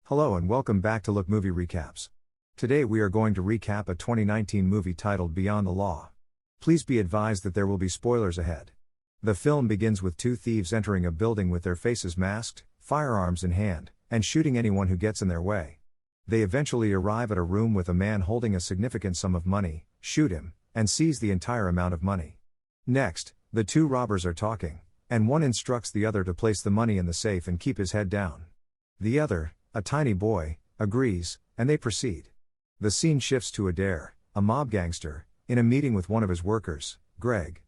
Hello and welcome back to Look Movie Recaps. Today we are going to recap a 2019 movie titled Beyond the Law. Please be advised that there will be spoilers ahead. The film begins with two thieves entering a building with their faces masked, firearms in hand, and shooting anyone who gets in their way. They eventually arrive at a room with a man holding a significant sum of money, shoot him, and seize the entire amount of money. Next, the two robbers are talking, and one instructs the other to place the money in the safe and keep his head down. The other, a tiny boy, agrees, and they proceed. The scene shifts to Adair, a mob gangster, in a meeting with one of his workers, Greg.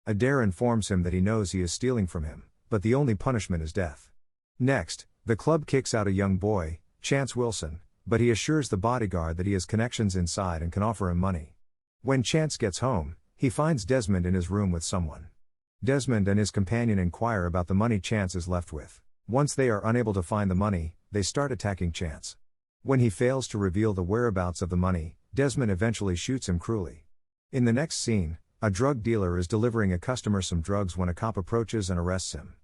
Adair informs him that he knows he is stealing from him, but the only punishment is death. Next, the club kicks out a young boy, Chance Wilson, but he assures the bodyguard that he has connections inside and can offer him money. When Chance gets home, he finds Desmond in his room with someone. Desmond and his companion inquire about the money Chance is left with. Once they are unable to find the money, they start attacking Chance. When he fails to reveal the whereabouts of the money, Desmond eventually shoots him cruelly. In the next scene, a drug dealer is delivering a customer some drugs when a cop approaches and arrests him.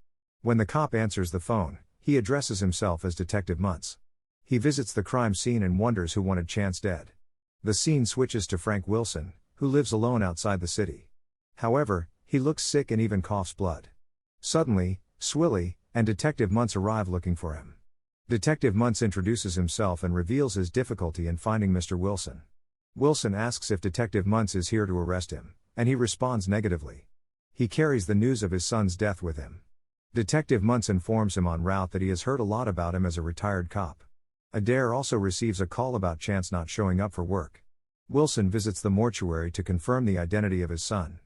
When the cop answers the phone, he addresses himself as Detective Muntz. He visits the crime scene and wonders who wanted Chance dead. The scene switches to Frank Wilson, who lives alone outside the city. However, he looks sick and even coughs blood. Suddenly, Swilly and Detective Muntz arrive looking for him. Detective Muntz introduces himself and reveals his difficulty in finding Mr. Wilson. Wilson asks if Detective Muntz is here to arrest him, and he responds negatively. He carries the news of his son's death with him. Detective Muntz informs him en route that he has heard a lot about him as a retired cop. Adair also receives a call about Chance not showing up for work. Wilson visits the mortuary to confirm the identity of his son.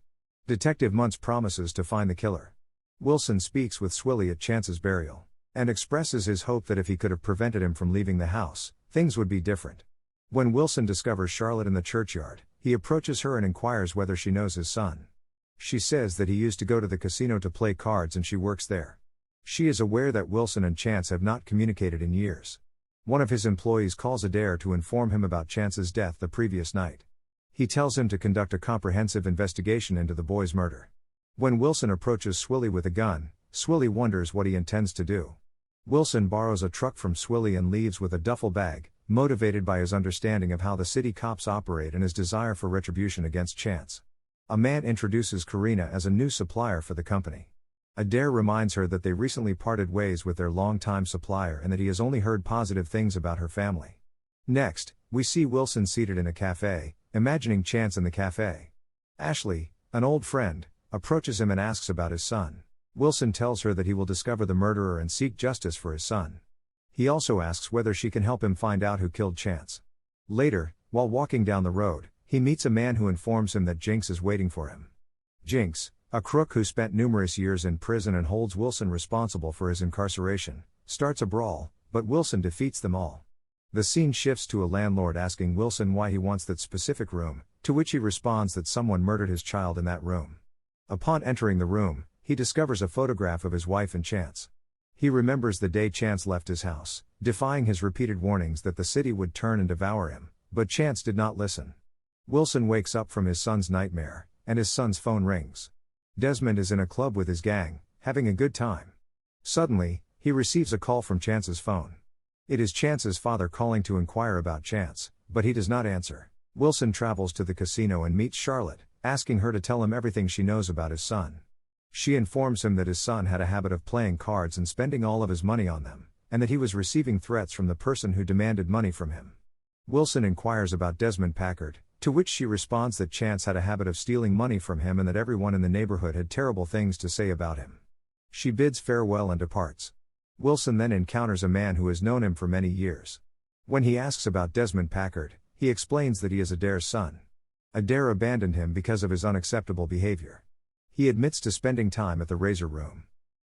Detective Muntz promises to find the killer. Wilson speaks with Swilly at Chance's burial, and expresses his hope that if he could have prevented him from leaving the house, things would be different. When Wilson discovers Charlotte in the churchyard, he approaches her and inquires whether she knows his son. She says that he used to go to the casino to play cards and she works there. She is aware that Wilson and Chance have not communicated in years. One of his employees calls Adair to inform him about Chance's death the previous night. He tells him to conduct a comprehensive investigation into the boy's murder. When Wilson approaches Swilly with a gun, Swilly wonders what he intends to do. Wilson borrows a truck from Swilly and leaves with a duffel bag, motivated by his understanding of how the city cops operate and his desire for retribution against Chance. A man introduces Karina as a new supplier for the company. Adair reminds her that they recently parted ways with their longtime supplier and that he has only heard positive things about her family. Next, we see Wilson seated in a cafe, imagining Chance in the cafe. Ashley, an old friend, approaches him and asks about his son. Wilson tells her that he will discover the murderer and seek justice for his son. He also asks whether she can help him find out who killed Chance. Later, while walking down the road, he meets a man who informs him that Jinx is waiting for him. Jinx, a crook who spent numerous years in prison and holds Wilson responsible for his incarceration, starts a brawl, but Wilson defeats them all. The scene shifts to a landlord asking Wilson why he wants that specific room, to which he responds that someone murdered his child in that room. Upon entering the room, he discovers a photograph of his wife and Chance. He remembers the day Chance left his house, defying his repeated warnings that the city would turn and devour him, but Chance did not listen. Wilson wakes up from his son's nightmare, and his son's phone rings. Desmond is in a club with his gang, having a good time. Suddenly, he receives a call from Chance's phone. It is Chance's father calling to inquire about Chance, but he does not answer. Wilson travels to the casino and meets Charlotte, asking her to tell him everything she knows about his son. She informs him that his son had a habit of playing cards and spending all of his money on them, and that he was receiving threats from the person who demanded money from him. Wilson inquires about Desmond Packard, to which she responds that Chance had a habit of stealing money from him and that everyone in the neighborhood had terrible things to say about him. She bids farewell and departs. Wilson then encounters a man who has known him for many years. When he asks about Desmond Packard, he explains that he is Adair's son. Adair abandoned him because of his unacceptable behavior. He admits to spending time at the Razor Room.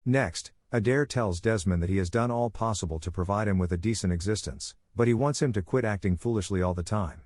Next, Adair tells Desmond that he has done all possible to provide him with a decent existence, but he wants him to quit acting foolishly all the time.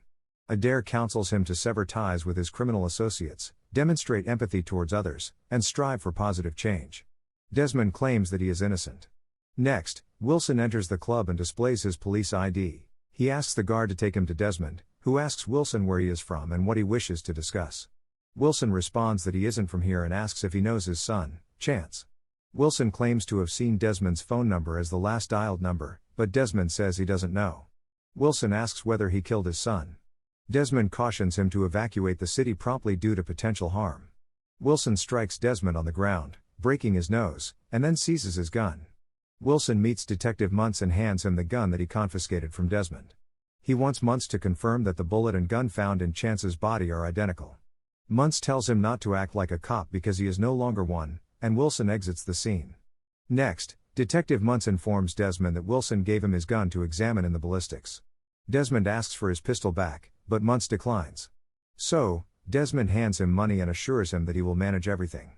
Adair counsels him to sever ties with his criminal associates, demonstrate empathy towards others, and strive for positive change. Desmond claims that he is innocent. Next, Wilson enters the club and displays his police ID. He asks the guard to take him to Desmond, who asks Wilson where he is from and what he wishes to discuss. Wilson responds that he isn't from here and asks if he knows his son, Chance. Wilson claims to have seen Desmond's phone number as the last dialed number, but Desmond says he doesn't know. Wilson asks whether he killed his son. Desmond cautions him to evacuate the city promptly due to potential harm. Wilson strikes Desmond on the ground, breaking his nose, and then seizes his gun. Wilson meets Detective Muntz and hands him the gun that he confiscated from Desmond. He wants Muntz to confirm that the bullet and gun found in Chance's body are identical. Muntz tells him not to act like a cop because he is no longer one, and Wilson exits the scene. Next, Detective Muntz informs Desmond that Wilson gave him his gun to examine in the ballistics. Desmond asks for his pistol back, but Muntz declines. So, Desmond hands him money and assures him that he will manage everything.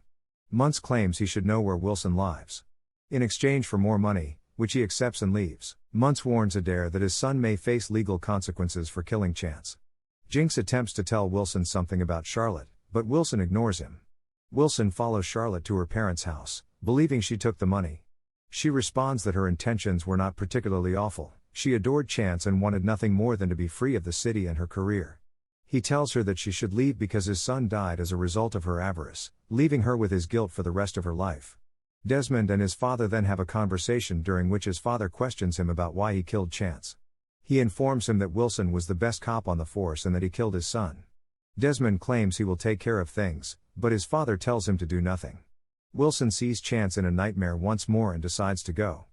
Muntz claims he should know where Wilson lives. In exchange for more money, which he accepts and leaves, Muntz warns Adair that his son may face legal consequences for killing Chance. Jinx attempts to tell Wilson something about Charlotte, but Wilson ignores him. Wilson follows Charlotte to her parents' house, believing she took the money. She responds that her intentions were not particularly awful. She adored Chance and wanted nothing more than to be free of the city and her career. He tells her that she should leave because his son died as a result of her avarice, leaving her with his guilt for the rest of her life. Desmond and his father then have a conversation during which his father questions him about why he killed Chance. He informs him that Wilson was the best cop on the force and that he killed his son. Desmond claims he will take care of things, but his father tells him to do nothing. Wilson sees Chance in a nightmare once more and decides to go.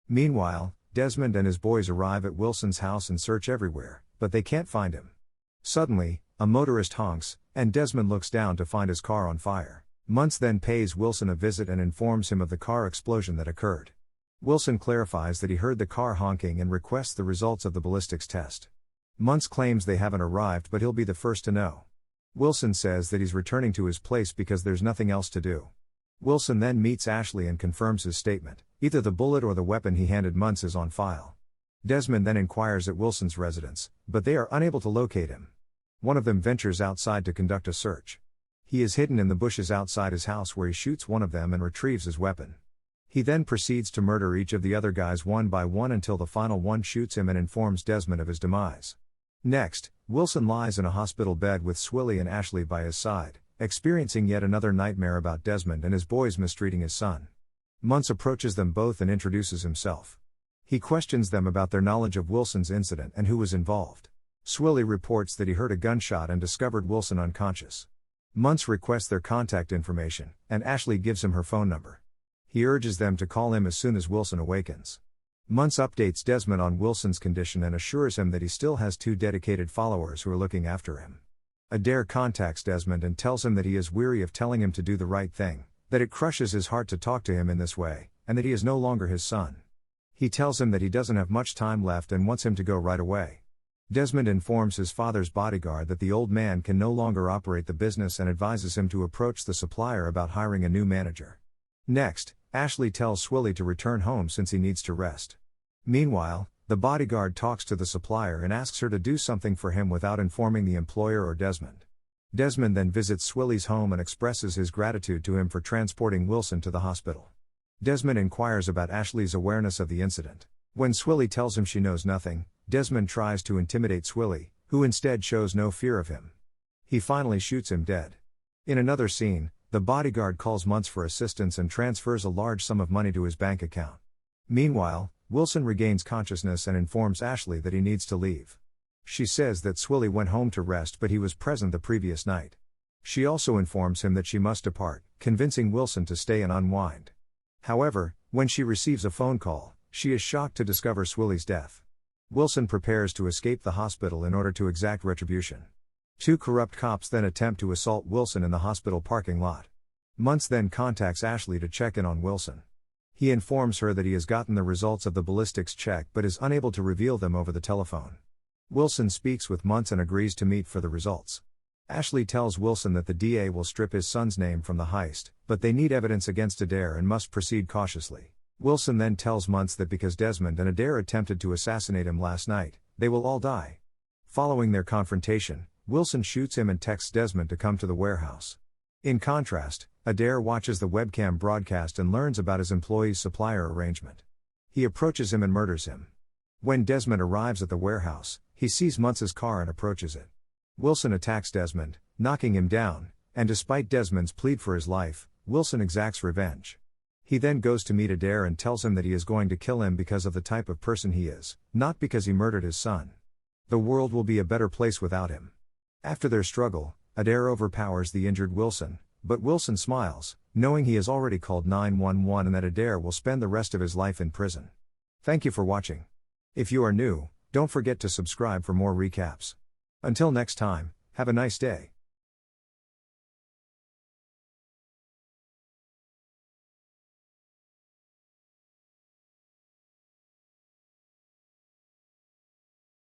Meanwhile, Desmond and his boys arrive at Wilson's house and search everywhere, but they can't find him. Suddenly, a motorist honks, and Desmond looks down to find his car on fire. Muntz then pays Wilson a visit and informs him of the car explosion that occurred. Wilson clarifies that he heard the car honking and requests the results of the ballistics test. Muntz claims they haven't arrived, but he'll be the first to know. Wilson says that he's returning to his place because there's nothing else to do. Wilson then meets Ashley and confirms his statement. Either the bullet or the weapon he handed Muntz is on file. Desmond then inquires at Wilson's residence, but they are unable to locate him. One of them ventures outside to conduct a search. He is hidden in the bushes outside his house where he shoots one of them and retrieves his weapon. He then proceeds to murder each of the other guys one by one until the final one shoots him and informs Desmond of his demise. Next, Wilson lies in a hospital bed with Swilly and Ashley by his side, experiencing yet another nightmare about Desmond and his boys mistreating his son. Muntz approaches them both and introduces himself. He questions them about their knowledge of Wilson's incident and who was involved. Swilly reports that he heard a gunshot and discovered Wilson unconscious. Muntz requests their contact information, and Ashley gives him her phone number. He urges them to call him as soon as Wilson awakens. Muntz updates Desmond on Wilson's condition and assures him that he still has 2 dedicated followers who are looking after him. Adair contacts Desmond and tells him that he is weary of telling him to do the right thing, that it crushes his heart to talk to him in this way, and that he is no longer his son. He tells him that he doesn't have much time left and wants him to go right away. Desmond informs his father's bodyguard that the old man can no longer operate the business and advises him to approach the supplier about hiring a new manager. Next, Ashley tells Swilly to return home since he needs to rest. Meanwhile, the bodyguard talks to the supplier and asks her to do something for him without informing the employer or Desmond. Desmond then visits Swilly's home and expresses his gratitude to him for transporting Wilson to the hospital. Desmond inquires about Ashley's awareness of the incident. When Swilly tells him she knows nothing, Desmond tries to intimidate Swilly, who instead shows no fear of him. He finally shoots him dead. In another scene, the bodyguard calls Muntz for assistance and transfers a large sum of money to his bank account. Meanwhile, Wilson regains consciousness and informs Ashley that he needs to leave. She says that Swilly went home to rest but he was present the previous night. She also informs him that she must depart, convincing Wilson to stay and unwind. However, when she receives a phone call, she is shocked to discover Swilly's death. Wilson prepares to escape the hospital in order to exact retribution. 2 corrupt cops then attempt to assault Wilson in the hospital parking lot. Muntz then contacts Ashley to check in on Wilson. He informs her that he has gotten the results of the ballistics check but is unable to reveal them over the telephone. Wilson speaks with Muntz and agrees to meet for the results. Ashley tells Wilson that the DA will strip his son's name from the heist, but they need evidence against Adair and must proceed cautiously. Wilson then tells Muntz that because Desmond and Adair attempted to assassinate him last night, they will all die. Following their confrontation, Wilson shoots him and texts Desmond to come to the warehouse. In contrast, Adair watches the webcam broadcast and learns about his employee's supplier arrangement. He approaches him and murders him. When Desmond arrives at the warehouse, he sees Muntz's car and approaches it. Wilson attacks Desmond, knocking him down, and despite Desmond's plead for his life, Wilson exacts revenge. He then goes to meet Adair and tells him that he is going to kill him because of the type of person he is, not because he murdered his son. The world will be a better place without him. After their struggle, Adair overpowers the injured Wilson, but Wilson smiles, knowing he has already called 911 and that Adair will spend the rest of his life in prison. Thank you for watching. If you are new, don't forget to subscribe for more recaps. Until next time, have a nice day.